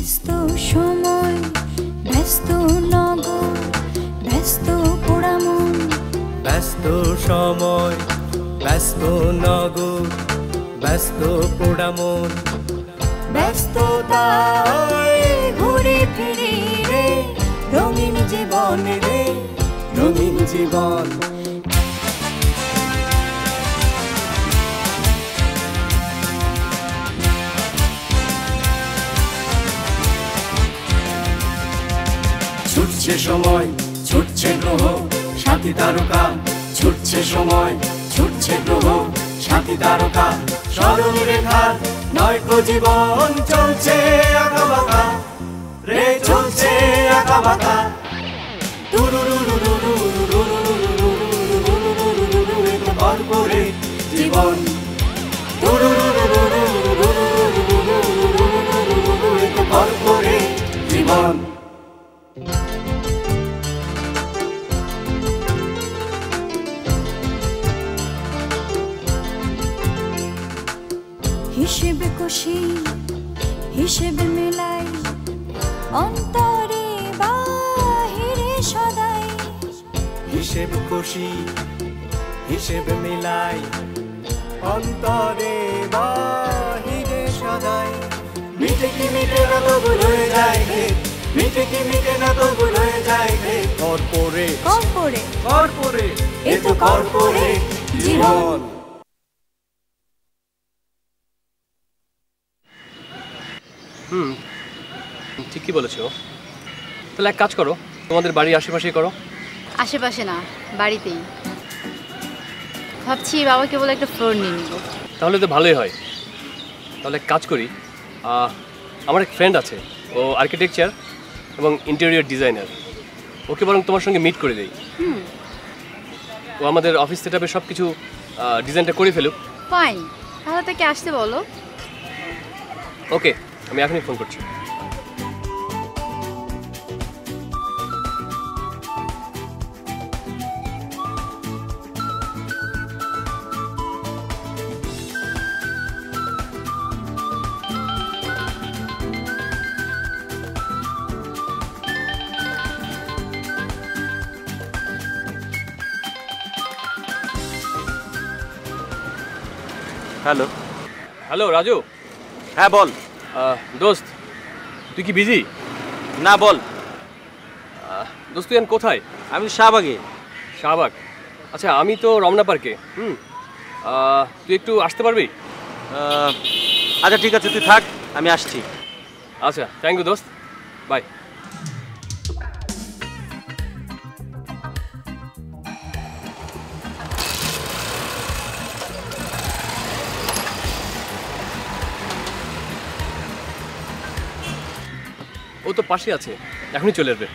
ব্যস্ত সময় ব্যস্ত নগর ব্যস্ত পোড়ামন ব্যস্ত সময় ব্যস্ত নগর ব্যস্ত পোড়ামন ব্যস্ততায় ঘুরে ফিরে রে রঙিন জীবন রে রঙিন জীবন ছুটছে সময় ছুটছে গ্রহ সাথী তারকা ছুটছে সময় ছুটছে গ্রহ সাথী তারকা স্মরণ রেখার নয়কো জীবন চলছে আঁকাবাঁকা রে চলছে আঁকাবাঁকা কর্পোরেট জীবন কর্পোরেট জীবন হিসেব কষি হিসেব মেলাই অন্তরে বাহিরে সদাই হিসেব কষি হিসেব মিলাই অন্তরে বাহিরে সদাই মিটে কি মিটে না তো ভুল হয়ে যায় রে মিটে কি মিটে না তো ভুল হয়ে যায় রে কর্পোরেট কর্পোরেট কর্পোরেট এ তো কর্পোরেট জীবন। ঠিকই বলেছো। তাহলে এক কাজ করো, তোমাদের বাড়ির আশেপাশেই করো। আশেপাশে না, বাড়িতেই। ভাবছি বাবাকে বলে একটা ফ্লোর নিয়ে নিব। তাহলে তো ভালোই হয়। তাহলে এক কাজ করি, আমার এক ফ্রেন্ড আছে, ও আর্কিটেকচার এবং ইন্টেরিয়র ডিজাইনার। ওকে বরং তোমার সঙ্গে মিট করে দেই। ও আমাদের অফিস সেটআপে সব কিছু ডিজাইনটা করে ফেলুক। ফাইন, তাহলে তাকে আসতে বলো। ওকে, আমি এখনই ফোন করছি। Hello hello Raju. হ্যাঁ বল। দোস্ত, তুই কি বিজি? না বল। দোস্ত তুই কোথায়? আমি শাহবাগে। শাহবাগ? আচ্ছা, আমি তো রমনা পার্কে। তুই একটু আসতে পারবি? আচ্ছা ঠিক আছে, তুই থাক, আমি আসছি। আচ্ছা, থ্যাংক ইউ দোস্ত, বাই। ও তো পাশে আছে, এখনই চলে আসবে।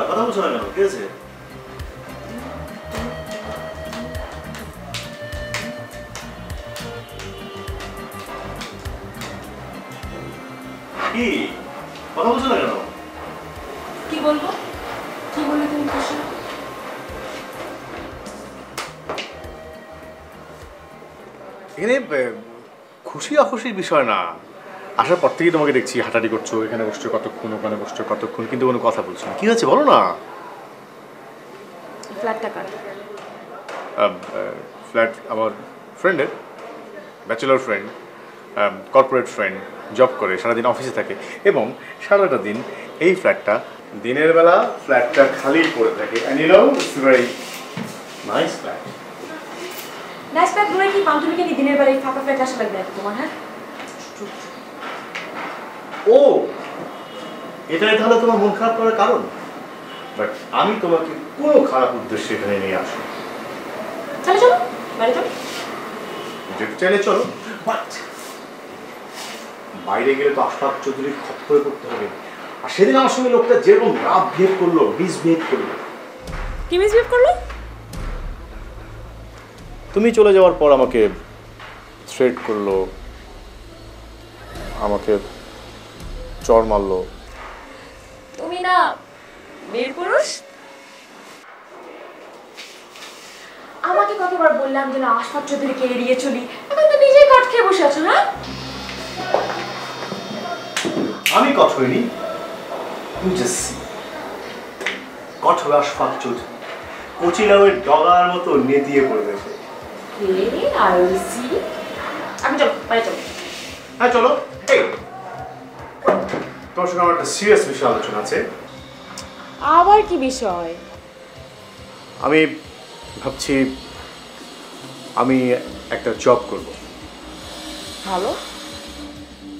কথা বলছো না কেন? কি আছে? কি কথা বলছো না কেন? কি বলবো? কি বললে তুমি খুশি? এখানে খুশি অখুশির বিষয় না। আসার পর থেকেই তোমাকে দেখছি হাঁটাহাঁটি করছো, এখানে বসছো কতক্ষণ, ওখানে বসছো কতক্ষণ, কিন্তু কোনো কথা বলছো না। কি হয়েছে বলো না? ফ্ল্যাটটা কার? ফ্ল্যাট আমার ফ্রেন্ডের, bachelor friend, corporate friend, job করে, সারাদিন অফিসে থাকে এবং সারাটা দিন এই ফ্ল্যাটটা, দিনের বেলা ফ্ল্যাটটা খালি পড়ে থাকে। And you know it's very nice flat. Nice bag ধরে কি পান্তুলিকে নিয়ে দিনের বেলায় ফাঁকা ফ্ল্যাট আসা লাগবে নাকি তোমার? হ্যাঁ, ও এটাই তাহলে তোমার মন খারাপ করার কারণ? বাট আমি তোমাকে কোনো খারাপ উদ্দেশ্যে এখানে নিয়ে আসি। চলো চলো বাইরে চলো। যেতে চাইলে চলো, বাট বাইরে গেলে তো আশফাক চৌধুরীর খপ্পরে করতে হবে। আর সেদিন আমার সঙ্গে লোকটা যেরকম রাফ বিহেভ করলো, মিসবিহেভ করলো। কি মিসবিহেভ করলো? তুমি চলে যাওয়ার পর আমাকে থ্রেট করলো, আমাকে চর মারলো। তুমি না বীর পুরুষ? আমাকে কতবার বললাম যে না আশফাক চৌধুরীকে এড়িয়ে চলি, এখন তো নিজেই কট খেয়ে বসে আছো। হ্যাঁ, আমি কট হইনি, কট হবে আশফাক চৌধুরী। কচি নামের ডগার মতো নেতিয়ে পড়ে গেছে। আমি চলো বাইরে চলো। হ্যাঁ চলো। এই তোমার সঙ্গে আমার একটা সিরিয়াস বিষয় আলোচনা আছে। আবার কি বিষয়? আমি ভাবছি আমি একটা জব করব। ভালো।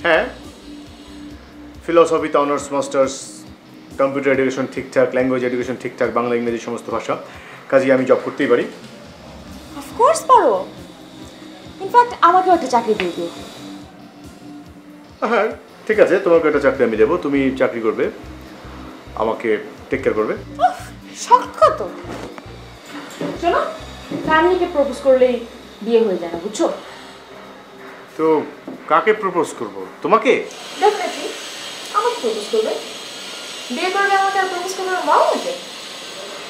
হ্যাঁ, ফিলোসফিতে অনার্স মাস্টার্স, কম্পিউটার এডুকেশন ঠিকঠাক, ল্যাঙ্গুয়েজ এডুকেশন ঠিকঠাক, বাংলা ইংরেজি সমস্ত ভাষা, কাজে আমি জব করতেই পারি। অফকোর্স পারো। ইনফ্যাক্ট আমাকেও একটা চাকরি দিয়ে দিও। হ্যাঁ ঠিক আছে, তোমাকে একটা চাকরি আমি দেবো, তুমি চাকরি করবে, আমাকে টেক কেয়ার করবে। শক্ত তো। চলো ফ্যামিলিকে প্রপোজ করলেই বিয়ে হয়ে যায় না, বুঝছো? তো কাকে প্রপোজ করব? তোমাকে? ডেফিনেটলি আমাকে প্রপোজ করবে। বিয়ে করবে আমাকে, আর প্রপোজ করবে আমার বাবা মাকে।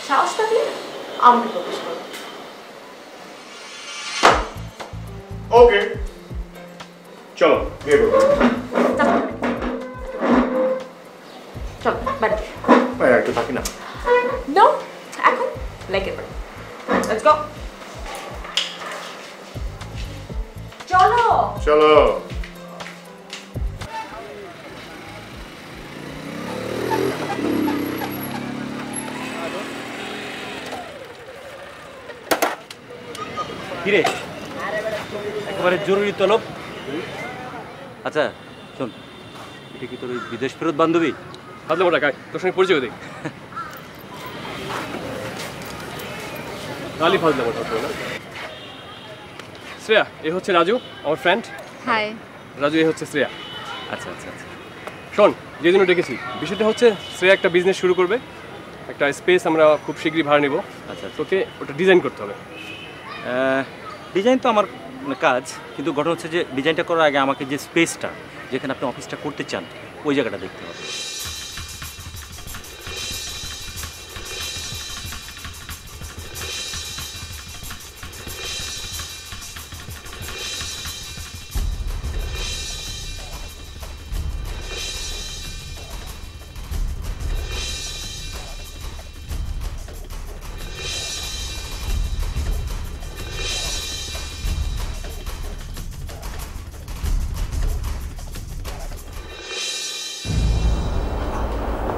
সাহস থাকলে আমাকে প্রপোজ করবে। ওকে চলো বিয়ে করবো। চলো বাইরে। বাইরে একটু থাকি না। নো, এখন লাইক ইট। Let's go. চলো চলো। কিরে একেবারে জরুরি তলব। আচ্ছা শোন, এটা কি তোর ওই বিদেশ ফেরত বান্ধবী? ফাজলে মোটা কাক, তোর সঙ্গে পরিচয় দিই। কালি ফাজলে মোটা না। শ্রেয়া, এ হচ্ছে রাজু, আমার ফ্রেন্ড। হাই। রাজু, এ হচ্ছে শ্রেয়া। আচ্ছা আচ্ছা আচ্ছা। শোন, যে জন্য ডেকেছি, বিষয়টা হচ্ছে শ্রেয়া একটা বিজনেস শুরু করবে, একটা স্পেস আমরা খুব শীঘ্রই ভাড়া নেব। আচ্ছা তোকে ওটা ডিজাইন করতে হবে। ডিজাইন তো আমার কাজ, কিন্তু ঘটনা হচ্ছে যে ডিজাইনটা করার আগে আমাকে যে স্পেসটা, যেখানে আপনি অফিসটা করতে চান, ওই জায়গাটা দেখতে হবে।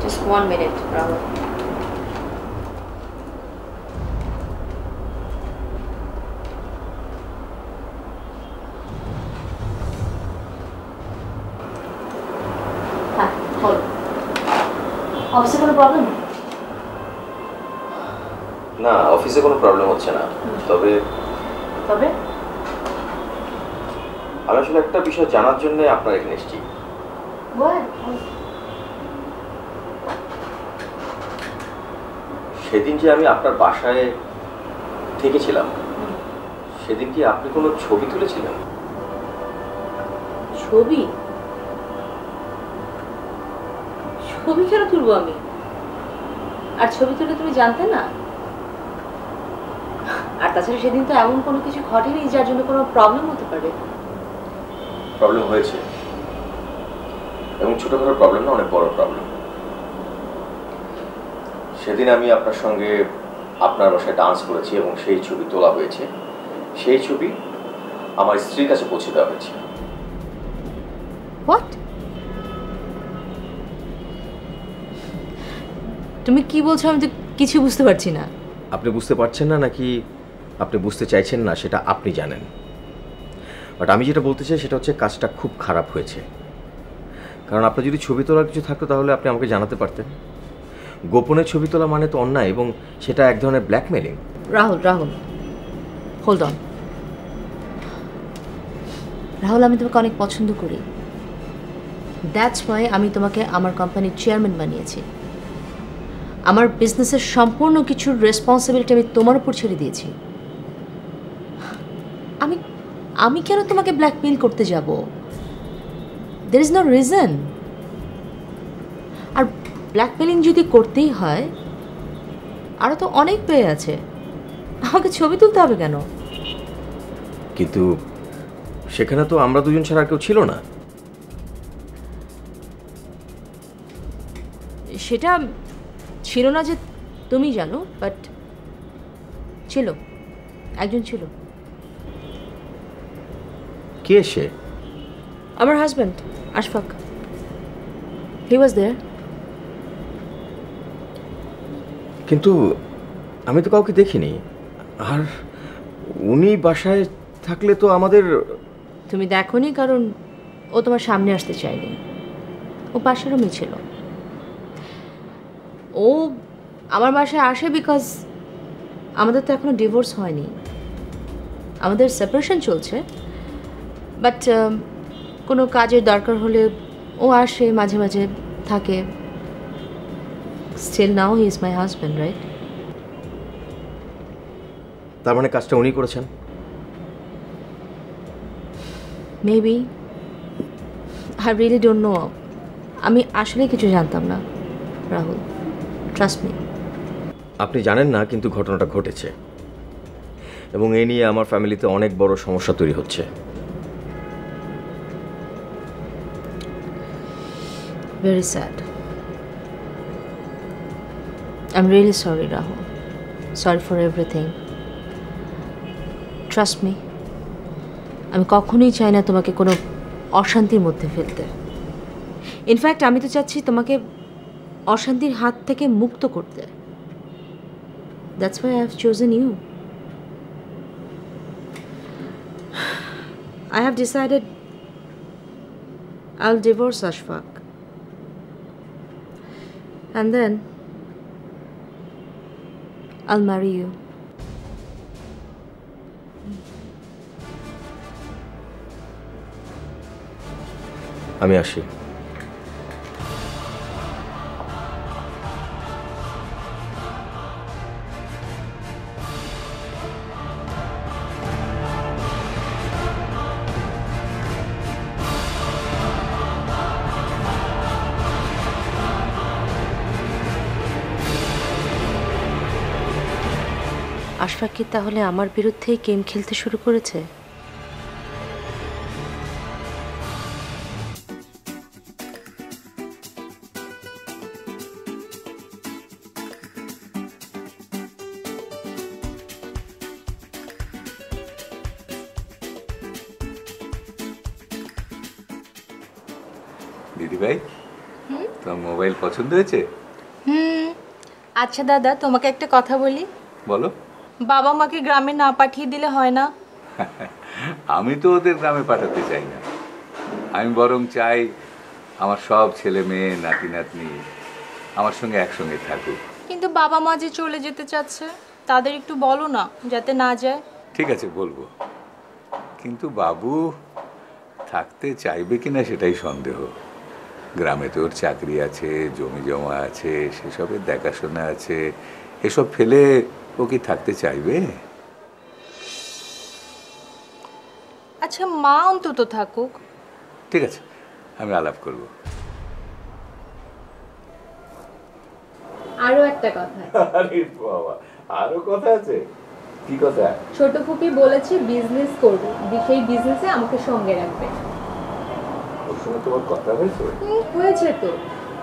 Just 1 minute, Rahul. হ্যাঁ বলো। অফিসে কোনো প্রবলেম? না, অফিসে কোনো প্রবলেম হচ্ছে না। তবে তবে আমি আসলে একটা বিষয় জানার জন্য আপনার এখানে এসেছি। সেদিন যে আমি আপনার বাসায় থেকেছিলাম, সেদিন কি আপনি কোনো ছবি তুলেছিলেন? ছবি? ছবি কেন তুলবো আমি? আর ছবি তুলে তুমি জানতে না? আর তাছাড়া সেদিন তো এমন কোনো কিছু ঘটেনি যার জন্য কোনো প্রবলেম হতে পারে। প্রবলেম হয়েছে, এবং ছোটখাটো প্রবলেম না, অনেক বড় প্রবলেম। সেদিন আমি আপনার সঙ্গে আপনার বাসায় ডান্স করেছি এবং সেই ছবি তোলা হয়েছে। সেই ছবি আমার স্ত্রীর কাছে পৌঁছে দেওয়া হয়েছে। হোয়াট? তুমি কি বলছো? আমি তো কিছু বুঝতে পারছি না। আপনি বুঝতে পারছেন না নাকি আপনি বুঝতে চাইছেন না সেটা আপনি জানেন, বাট আমি যেটা বলতে চাই সেটা হচ্ছে কাজটা খুব খারাপ হয়েছে। কারণ আপনার যদি ছবি তোলার কিছু থাকতো তাহলে আপনি আমাকে জানাতে পারতেন। গোপনে ছবি তোলা মানে তো অন্যায়, এবং সেটা এক ধরনের blackmailing. Rahul, Rahul, hold on. Rahul, আমি তোমাকে অনেক পছন্দ করি। দ্যাটস ওয়াই আমি তোমাকে আমার কোম্পানির চেয়ারম্যান বানিয়েছি। আমার বিজনেসের সম্পূর্ণ কিছুর রেসপন্সিবিলিটি আমি তোমার উপর ছেড়ে দিয়েছি। আমি কেন তোমাকে ব্ল্যাকমেইল করতে যাব? There is no reason. আর ব্ল্যাকমেলিং যদি করতেই হয়, আরও তো অনেক পেয়ে আছে। আমাকে ছবি তুলতে হবে কেন? কিন্তু সেখানে তো আমরা দুজন ছাড়া আর কেউ ছিল না। সেটা ছিল না যে তুমি জানো, বাট ছিল, একজন ছিল। কে সে? আমার হাজব্যান্ড আশফাক। হি ওয়াজ দেয়ার। কিন্তু আমি তো কাউকে দেখিনি। আর উনি বাসায় থাকলে তো আমাদের... তুমি দেখোনি কারণ ও তোমার সামনে আসতে চায়নি। ও পাশের রুমে ছিল। ও আমার বাসায় আসে বিকজ আমাদের তো এখনো ডিভোর্স হয়নি, আমাদের সেপারেশন চলছে। বাট কোনো কাজের দরকার হলে ও আসে, মাঝে মাঝে থাকে। Still now he is my husband, right? তার মানে কাজটা উনি করেছেন? Maybe, I really don't know. আমি আসলে কিছু জানতাম না রাহুল, ট্রাস্ট মি। আপনি জানেন না, কিন্তু ঘটনাটা ঘটেছে, এবং এই নিয়ে আমার ফ্যামিলিতে অনেক বড় সমস্যা তৈরি হচ্ছে। Very sad. I'm really sorry, Rahul. Sorry for everything. Trust me. আমি কখনোই চাই না তোমাকে কোনো অশান্তির মধ্যে ফেলতে। ইনফ্যাক্ট আমি তো চাচ্ছি তোমাকে অশান্তির হাত থেকে মুক্ত করতে। That's why I have chosen you. I have decided I'll divorce Ashfaq. And then I'll marry you. আমি আসি। আশফাক কি তাহলে আমার বিরুদ্ধেই গেম খেলতে শুরু করেছে? দিদি ভাই, তোমার মোবাইল পছন্দ হয়েছে? আচ্ছা দাদা, তোমাকে একটা কথা বলি। বলো। বাবা মাকে গ্রামে না পাঠিয়ে দিলে হয় না? আমি তো ওদের গ্রামে পাঠাতে চাই না। আমি বরং চাই আমার সব ছেলে মেয়ে, নাতি নাতনি আমার সঙ্গে একসঙ্গে থাকুক। কিন্তু বাবা মা যে চলে যেতে চাচ্ছে, তাদের একটু বলো না যাতে না যায়। ঠিক আছে, বলবো, কিন্তু বাবু থাকতে চাইবে কিনা সেটাই সন্দেহ। গ্রামে তো ওর চাকরি আছে, জমি জমা আছে, সেসবের দেখাশোনা আছে। এসব ফেলে ও কি থাকতে চাইবে? আচ্ছা, মা অন্তত থাকুক। ঠিক আছে, আমি আলাপ করব। আরো একটা কথা। আরে বাবা, আরো কথা আছে? কি কথা? ছোট ফুপি বলেছে বিজনেস করবে, সেই বিজনেসে আমাকে সঙ্গে রাখবে। ওর সঙ্গে তোমার কথা হয়েছে? হয়েছে তো।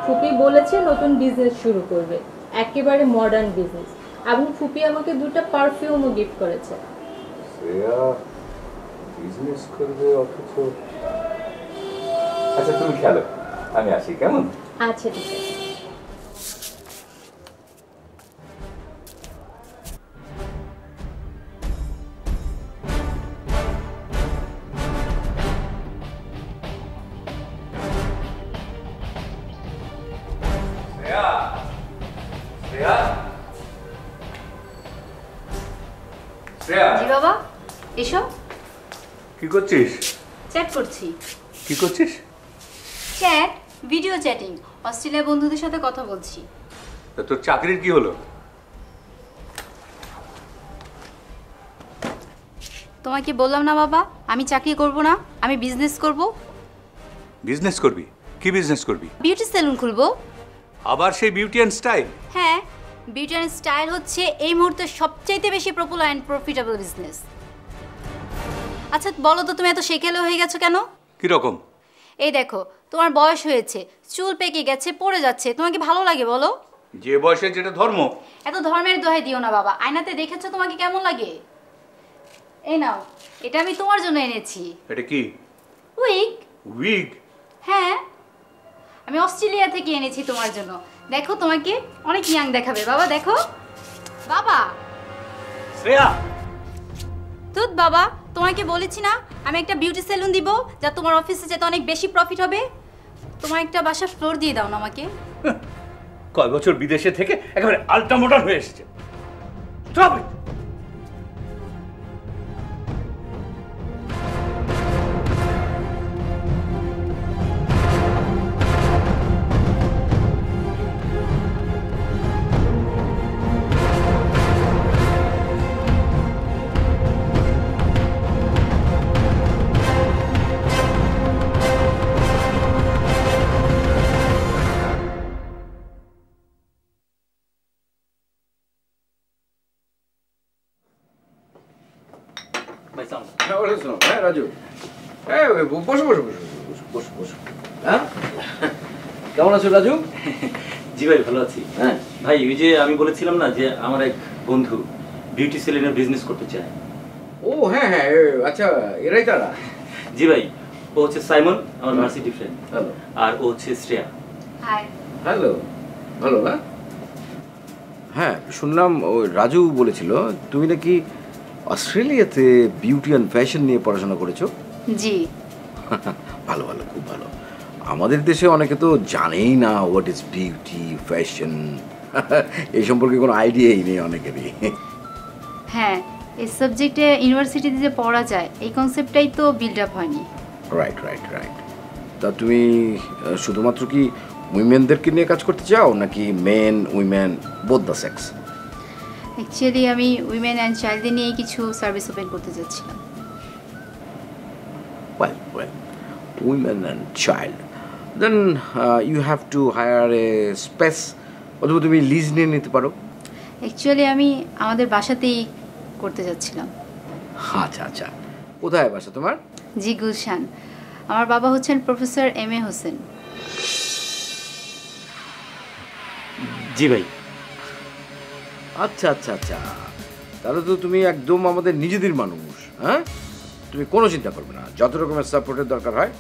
ফুপি বলেছে নতুন বিজনেস শুরু করবে, একেবারে মডার্ন বিজনেস। এবং ফুপি আমাকে 2টা পারফিউমও গিফট করেছে। শ্রেয়া বিজনেস করবে অথচ... আচ্ছা তুমি খেলো, আমি আসি, কেমন? আচ্ছা ঠিক আছে। এসো। কি করছিস? চ্যাট করছি। কি করছিস? Chat, video chatting. অস্ট্রেলিয়া বন্ধুদের সাথে কথা বলছি। তা তোর চাকরির কি হলো? তোমাকে বললাম না বাবা, আমি চাকরি করব না, আমি বিজনেস করব। বিজনেস করবি? কি বিজনেস করবি? বিউটি সেলুন খুলবো। আবার সেই বিউটি অ্যান্ড স্টাইল? হ্যাঁ, বিউটি অ্যান্ড স্টাইল হচ্ছে এই মুহূর্তে সবচাইতে বেশি পপুলার অ্যান্ড প্রফিটেবল বিজনেস। আচ্ছা বলো তো, তুমি এত সেকেলে হয়ে গেছো কেন? কি রকম? এই দেখো, তোমার বয়স হয়েছে, চুল পেকে গেছে, পড়ে যাচ্ছে, তোমার কি ভালো লাগে বলো? যে বয়সে যেটা ধর্ম। এত ধর্মের দোহাই দিও না বাবা। আয়নাতে দেখেছো তোমাকে কেমন লাগে? এই নাও, এটা আমি তোমার জন্য এনেছি। এটা কি? উইগ। উইগ? হ্যাঁ, আমি অস্ট্রেলিয়া থেকে এনেছি তোমার জন্য। দেখো, তোমাকে অনেক ইয়াং দেখাবে বাবা। দেখো বাবা। শ্রেয়া, তুত বাবা, তোমাকে বলেছি না আমি একটা বিউটি সেলুন দিব, যা তোমার অফিসে যেতে অনেক বেশি প্রফিট হবে। তোমার একটা বাসা ফ্লোর দিয়ে দাও না আমাকে। কয় বছর বিদেশে থেকে একেবারে আলট্রা মডার্ন হয়ে এসেছে। Stop it. হ্যাঁ রাজু, হ্যাঁ বসো বসো বসো বসো বসো। হ্যাঁ কেমন আছো রাজু? জি ভাই, ভালো আছি। হ্যাঁ ভাই, ওই যে আমি বলেছিলাম না যে আমার এক বন্ধু বিউটি সেলুনের বিজনেস করতে চায়। ও হ্যাঁ হ্যাঁ, আচ্ছা এরাই তারা? জি ভাই, ও হচ্ছে সাইমন, আমার ভার্সিটি ফ্রেন্ড। হ্যালো। আর ও হচ্ছে শ্রেয়া। হাই। হ্যালো। ভালো না? হ্যাঁ শুনলাম ওই রাজু বলেছিল তুমি নাকি অস্ট্রেলিয়াতে বিউটি অ্যান্ড ফ্যাশন নিয়ে পড়াশোনা করেছো। জি। ভালো ভালো, খুব ভালো। আমাদের দেশে অনেকে তো জানেই না হোয়াট ইজ বিউটি ফ্যাশন, এই সম্পর্কে কোনো আইডিয়াই নেই অনেকেরই। হ্যাঁ, এই সাবজেক্টে ইউনিভার্সিটিতে যে পড়া যায় এই কনসেপ্টটাই তো বিল্ড আপ হয়নি। Right right right. তা তুমি শুধুমাত্র কি উইমেনদেরকে নিয়ে কাজ করতে চাও নাকি men women both the sex? Actually আমি উইমেন অ্যান্ড চাইল্ডদের নিয়ে কিছু সার্ভিস ওপেন করতে যাচ্ছিলাম। Well, women and child. Then you have to hire a space. অথবা তুমি লিজ নিয়ে নিতে পারো। অ্যাকচুয়ালি আমি আমাদের বাসাতেই করতে যাচ্ছিলাম। আচ্ছা আচ্ছা, কোথায় বাসা তোমার? জি গুলশান। আমার বাবা হচ্ছেন প্রফেসর এম.এ. হোসেন। জি ভাই। আচ্ছা আচ্ছা আচ্ছা, তাহলে তো তুমি একদম আমাদের নিজেদের মানুষ। হ্যাঁ, তুমি কোনো চিন্তা করবে না, যত রকমের সাপোর্টের দরকার হয়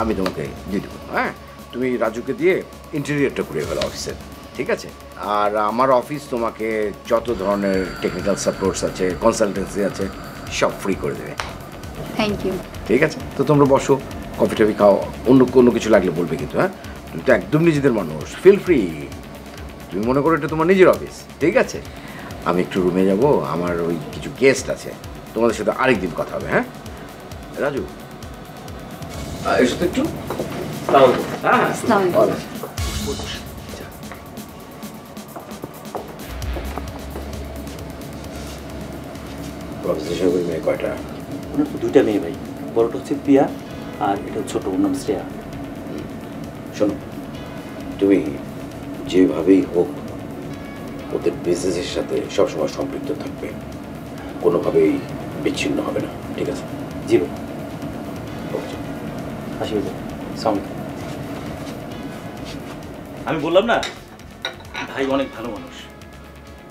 আমি তোমাকে দিয়ে দেবো। হ্যাঁ, তুমি রাজুকে দিয়ে ইন্টেরিয়রটা করে ফেলো অফিসের, ঠিক আছে? আর আমার অফিস তোমাকে যত ধরনের টেকনিক্যাল সাপোর্টস আছে, কনসালটেন্সি আছে, সব ফ্রি করে দেবে। Thank you. ঠিক আছে, তো তোমরা বসো, কফি টফি খাও, অন্য কোনো কিছু লাগলে বলবে কিন্তু। হ্যাঁ, তুমি তো একদম নিজেদের মানুষ, ফিল ফ্রি। তুমি মনে করো এটা তোমার নিজের অফিস, ঠিক আছে? আমি একটু রুমে যাব, আমার ওই কিছু গেস্ট আছে, তোমাদের সাথে আরেকদিন কথা হবে। হ্যাঁ রাজু, এসো তো একটু। হ্যাঁ হ্যাঁ, মেয়ে কয়টা? দুইটা মেয়ে ভাই, বড়টা হচ্ছে প্রিয়া আর এটা ছোট, ওর নাম শ্রেয়া। শোনো, তুমি যেভাবেই হোক ওদের বিজনেসের সাথে সবসময় সম্পৃক্ত থাকবে, কোনোভাবেই বিচ্ছিন্ন হবে না, ঠিক আছে? জি ভাই। আসি ভাই, সালাম। আমি বললাম না ভাই অনেক ভালো মানুষ,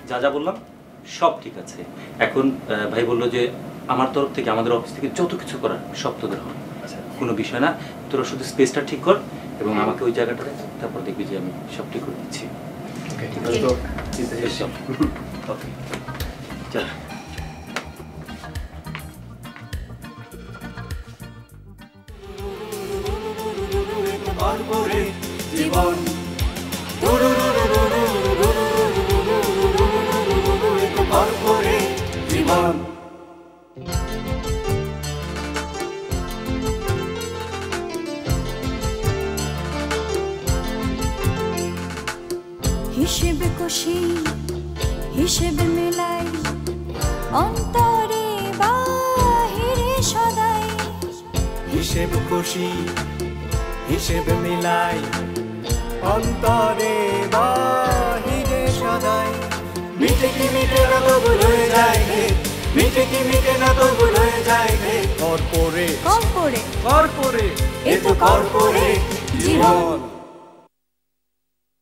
যা যা বললাম সব ঠিক আছে। এখন ভাই বললো যে আমার তরফ থেকে, আমাদের অফিস থেকে যত কিছু করার সব তোদের হবে, কোনো বিষয় না। তোরা শুধু স্পেসটা ঠিক কর এবং আমাকে ওই জায়গাটা দেখ, তারপর দেখবি যে আমি সব ঠিক করে দিচ্ছি। ওকে, চল। জীবন জীবন হিসেব কষি হিসেব মেলাই অন্তরে বাহিরে সদাই হিসেব কষি হিসেব মিলাই অন্তরে বাহিরে সদাই মিটে কি মিটে না তো ভুল হয়ে যায় রে মিটে কি মিটে না তো ভুল হয়ে যায় রে কর্পোরেট কর্পোরেট এ তো কর্পোরেট জীবন